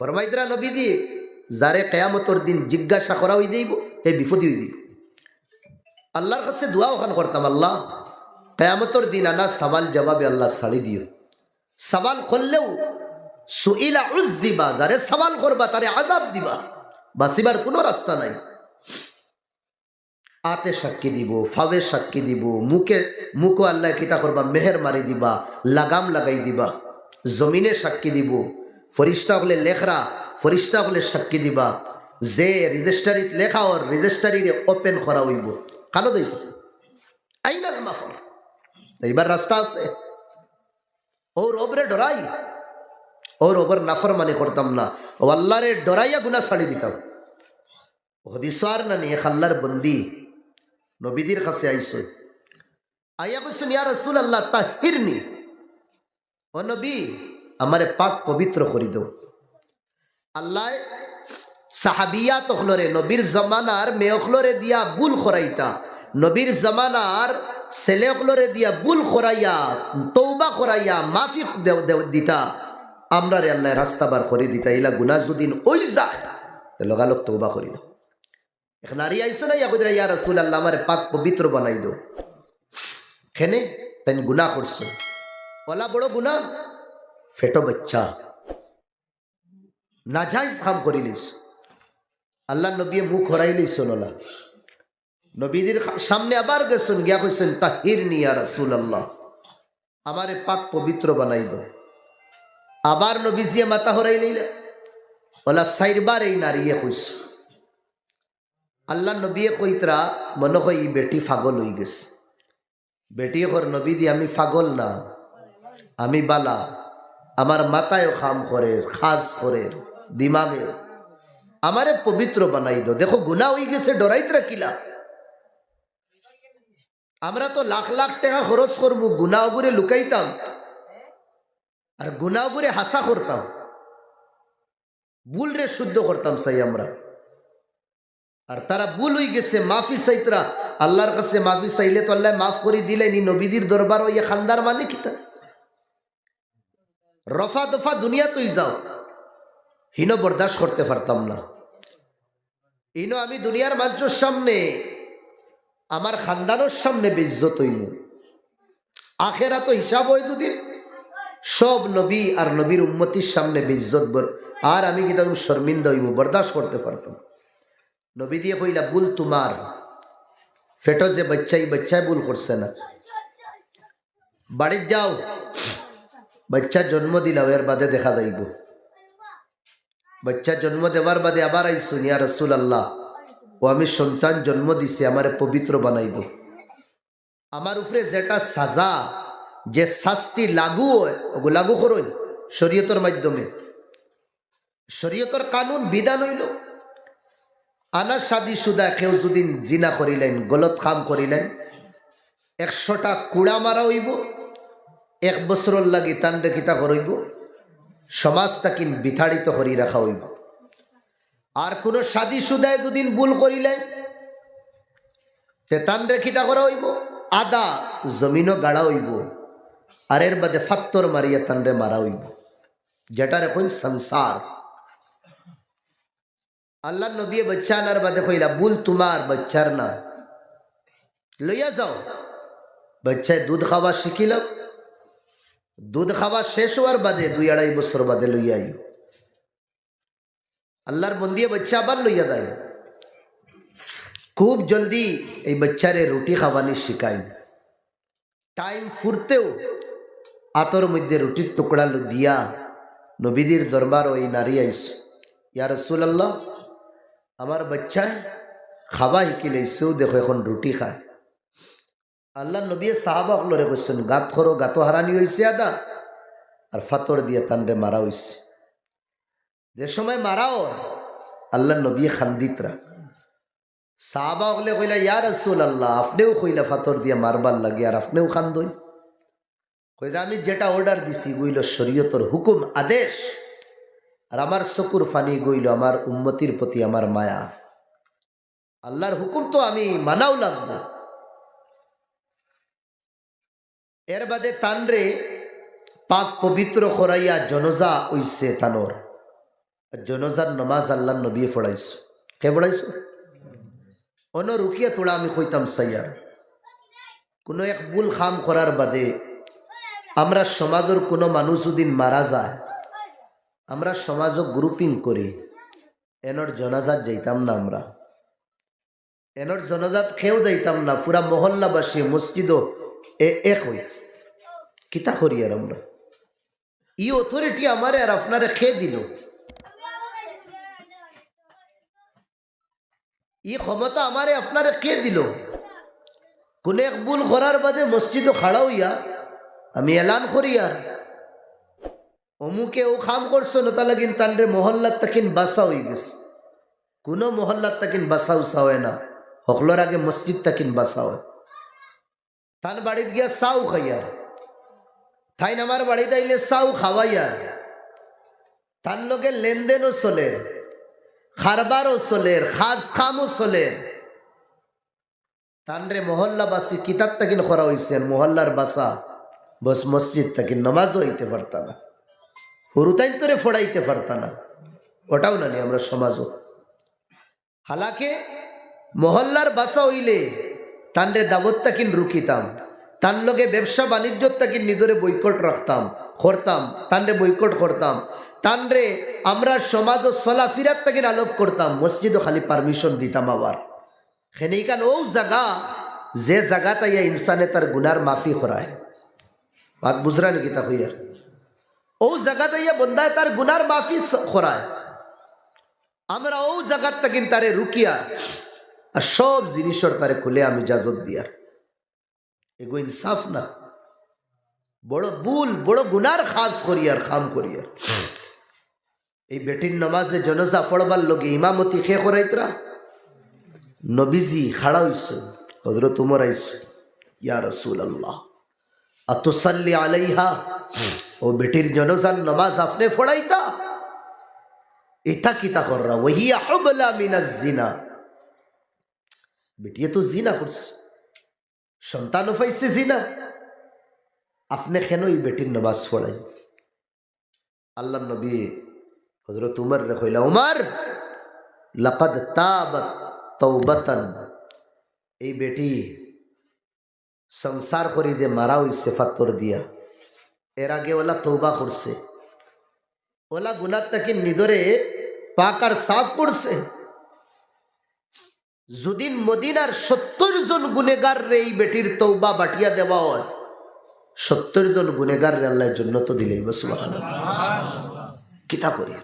ফরমাইদরা নবী দিয়ে যারে কেয়ামতর দিন জিজ্ঞাসা করা হয়ে যাইব এই বিপদী হয়ে যাইব। আল্লাহর কাছে দোয়া ওখান করতাম, আল্লাহ কেয়ামতর দিন আনা সওয়াল জবাবে আল্লাহ ছাড়ি দিও। সওয়াল করলেও সুইলা উজ্জিবা, যারে সওয়াল করবা তারে আযাব দিবা, বাঁচিবার কোনো রাস্তা নাই। আতে সাক্ষী দিব, ফাওয়ে সাক্ষী দিব, মুখে আল্লাহ কিতা করবা মেহের মারি দিবা, লাগাম লাগাই দিবা। জমিনে সাক্ষী দিব, ফরিস্তা হলে লেখরা ফরিস্তা হলে সাক্ষী দিবা। যে রেজিস্ট্রারিত লেখা ওর রেজিস্ট্রারিরে ওপেন করা হইব। কালো দেই আইনাল মাফর, এইবার রাস্তা আছে। ওর ওপরে ডরাই, ওর ওপর নাফর মানে করতাম না, ও আল্লাহরে ডরাইয়া গুনাহ ছাড়ি দিতাম। হদিসার না নিয়ে আল্লাহর বন্দি নবীদের কাছে আইসো, আইয়া কইছেন ইয়া রাসূলুল্লাহ তাহিরনি, ও নবী আমারে পাক পবিত্র করি দাও। আল্লাহ সাহাবিয়াত অখলরে নবীর জমানার মেয়খলরে দিয়া বুল খরাইতা, নবীর জমানার ছেলে অখলরে দিয়া বুল খরাইয়া তওবা খরাইয়া মাফি দিতা। আমরা রে আল্লাহ রাস্তা বার করে দিতা, ইলা গুনাহ যদিন ওই যায় লগালগ তওবা করি না। এখন নারী আইসো না ইয়া রাসূলুল্লাহ আমারে পাক পবিত্র বানাই দাও। খেনে তাই গুনাহ করছো, ওলা বড় গুনাহ, ফেটো বাচ্চা নাজাইজ কাম করিলিস। আল্লাহ নবী মুখ হরাইলিস নলা, নবীদের সামনে আবার গেছেন, গিয়া কইছেন তাহিরনি ইয়া রাসূলুল্লাহ আমারে পাক পবিত্র বানাই দাও। আবার নবীজিয়ে মাথা হরাই লইলা, ওলা চারবার এই নারীয়ে কইছ। আল্লাহ নবীয়ে কইতরা মনে হয় ই বেটি পাগল হয়ে গেছে। বেটি কর নবী দি আমি পাগল না, আমি বালা, আমার মাথায়ও খাম করে, খাস করে, দিমাগে আমারে পবিত্র বানাই দো। দেখো গুনাহ হয়ে গেছে, ডরাইতরা কিলা। আমরা তো লাখ লাখ টাকা খরচ করবো গুনাহ করে লুকাইতাম, আর গুনাহ করে হাসা করতাম, ভুল রে শুদ্ধ করতাম চাই আমরা। আর তারা ভুল হয়ে গেছে, মাফি চাইতরা আল্লাহর কাছে মাফি চাইলে তো আল্লাহ মাফ করে দিলেনি। নবীদের দরবার ইয়ে খানদার মানে কিতা রফা দফা দুনিয়া তুই যাও, হিনো বরদাস্ত করতে পারতাম না। ইনো আমি দুনিয়ার মানুষের সামনে, আমার খানদানোর সামনে বেইজ্জত হইল, আখেরা তো হিসাব হয় দুদিন, সব নবী আর নবীর উম্মতির সামনে বেইজ্জত বর, আর আমি কি তখন শর্মিন্দা হইব, বরদাস্ত করতে পারতাম। নবী দিয়ে কইলা ভুল তোমার, ফেটো যে বাচ্চাই ভুল করছে না, বাড়ির যাও, বাচ্চা জন্ম দিলাও, এর বাদে দেখা যাইব। বাচ্চা জন্ম দেওয়ার বাদে আবার আইসুন ইয়া রাসূলুল্লাহ ও আমি সন্তান জন্ম দিছি, আমারে পবিত্র বানাইব। আমার উপরে যেটা সাজা, যে শাস্তি লাগু হয় ওগো লাগু করুন শরীয়তের মাধ্যমে। শরীয়তের কানুন বিধান হইল, আনা শাদি সুদা কেউ যদি জিনা করিলেন, গলত কাম করিলেন, 100টা কুড়া মারা হইব, 1 বছরের লাগি তান দেখিতা করইব, সমাজ তাকিন বিতাড়িত করি রাখা হইব। আর কোন শাদি সুদায় দুদিন ভুল করিলেন তে তান রেখিতা করা হইব, আদা জমিনও গাড়া হইব, আর এর বাদে ফাত্তর মারিয়া তানরে মারা হইব, যেটার এখন সংসার। আল্লাহ নবী বাচ্চা আনার বাদে কইলা ভুল তোমার, বাচ্চার না, লইয়া যাও। বাচ্চায় দুধ খাওয়া শিখিল, দুধ খাওয়া শেষ হওয়ার বাদে 2-2.5 বছর বাদে লইয়া আইও। আল্লাহর বন্দিয়ে বাচ্চা আবার লইয়া দেয়। খুব জলদি এই বাচ্চারে রুটি খাওয়ানি শিখাই, টাইম ফুরতেও আতর মধ্যে রুটির টুকরা দিয়া নবীদের দরবার ওই নারী আইস, ইয়া রাসূলুল্লাহ আমার বাচ্চায় খাওয়া শিখিলে, দেখো এখন রুটি খায়। আল্লাহ নবী সাহাবা হলরে কইছেন গাত খরো, গাত হারানি হয়েছে আদা, আর ফাতর দিয়ে তানরে মারা হয়েছে। যে সময় মারাও আল্লাহ নবী খান্দিতরা, সাহাবা হলে কইলা ইয়া রাসূলুল্লাহ আপনিও কইলা ফাতর দিয়ে মারবার লাগে, আর আপনিও খান্দই। কইরা আমি যেটা অর্ডার দিছি গইল শরীয়তের হুকুম আদেশ, আর আমার চকুর ফানি গইল আমার উম্মতির প্রতি আমার মায়া। আল্লাহর হুকুম তো আমি মানাও লাগবো। এর বাদে তানরে পাক পবিত্র করাইয়া জনজা হইছে তানোর। জনজার নমাজ আল্লাহ নবী পড়াইছো, কে পড়াইছো? অন্য রুকিয়া তোড়া আমি কইতাম সাইয়ার কোনো এক ভুল খাম করার বাদে আমরা সমাজের কোনো মানুষ যদি মারা যায়, আমরা সমাজও গ্রুপিং করি, এনর জনাজাত যাইতাম না, আমরা এনর জনাজাত খেয়েও যাইতাম না, পুরা মহল্লাবাসী মসজিদও এক হই কিতা করি আর আমরা। ই অথরিটি আমারে আর আপনারে খেয়ে দিল, ই ক্ষমতা আমারে আপনারে কে দিল? কোন এক ভুল করার বাদে মসজিদ খাড়া হইয়া আমি এলান করি আর অমুকে ও খাম করছো না, তা লাগিন তানরে মহল্লার তাকিন বাসা হয়ে গেছে। কোনো মহল্লার তাকিন বাসা উসা হয় না, হকলোর আগে মসজিদ তাকিন বাসা হয়। তান বাড়িত গিয়া চাও খাইয়ার, তাইন আমার বাড়িতে আইলে চাও খাওয়াইয়ার, তার লগে লেনদেনও চলে, খারবারও চলে, খাস খামও চলে। তানরে মহল্লাবাসী কিতাব তাকিন করা হয়েছে, মহল্লার বাসা বস মসজিদ তাকিন নমাজও হইতে পারত না, হুরুতাইন তোরে ফোড়াইতে পারত না, ওটাও না নি আমরা সমাজও। হালাকে মহল্লার বাসা হইলে তানরে দাবত তাকিন রুকিতাম, তার লগে ব্যবসা বাণিজ্য তাকিন নিজরে বৈকট রাখতাম করতাম, তানরে বৈকট করতাম, তানরে আমরা সমাজ ও চলাফিরাত তাকিন আলোক করতাম, মসজিদও খালি পারমিশন দিতাম। আবার সেনেকান ও জায়গা যে জায়গা তাইয়া ইনসানে তার গুনার মাফি করায়, বাত বুঝরা নাকি তা হইয়ার? ও জায়গা তাইয়া বন্দায় তার গুনার মাফি করায়, আমরা ও জায়গার তাকিন তারে রুকিয়া আর সব জিনিসের তারে খুলে আমি ইজাজত দিয়ার, এগো ইনসাফ না, বড় ভুল, বড় গুনার খাস করিয়ার খাম করিয়ার। এই বেটির নমাজে জনজা পড়বার লগে ইমামতি খে করাইতরা নবীজি খাড়া হইছে, হযরত উমর আইছে, ইয়া রাসূলুল্লাহ আতুসাল্লি আলাইহা, ও বেটির জনজার নমাজ আপনি পড়াইতা? এটা কিতা কররা? ওহিয়া হুবলা মিনাজ জিনা, বেটিয়ে তো জিনা করছে, সন্তান পাইছে জিনা, আপনি কেন এই বেটির নমাজ পড়াই? আল্লাহ নবী হযরত উমর রে কইলা, উমর লাকাদ তাবাত তাওবাতান, এই বেটি সংসার করি দে মারা হইছে ফাত্তর দিয়া, এর আগে ওলা তওবা করছে, ওলা গুনাহ তাকে নিদরে পাক আর সাফ করছে। যদি মদিনার 70 জন গুনেগার রে এই বেটির তওবা বাটিয়া দেওয়া হয়, 70 জন গুনেগার রে আল্লাহ জান্নাত দিলেই সুবহানাল্লাহ। কিতা করি?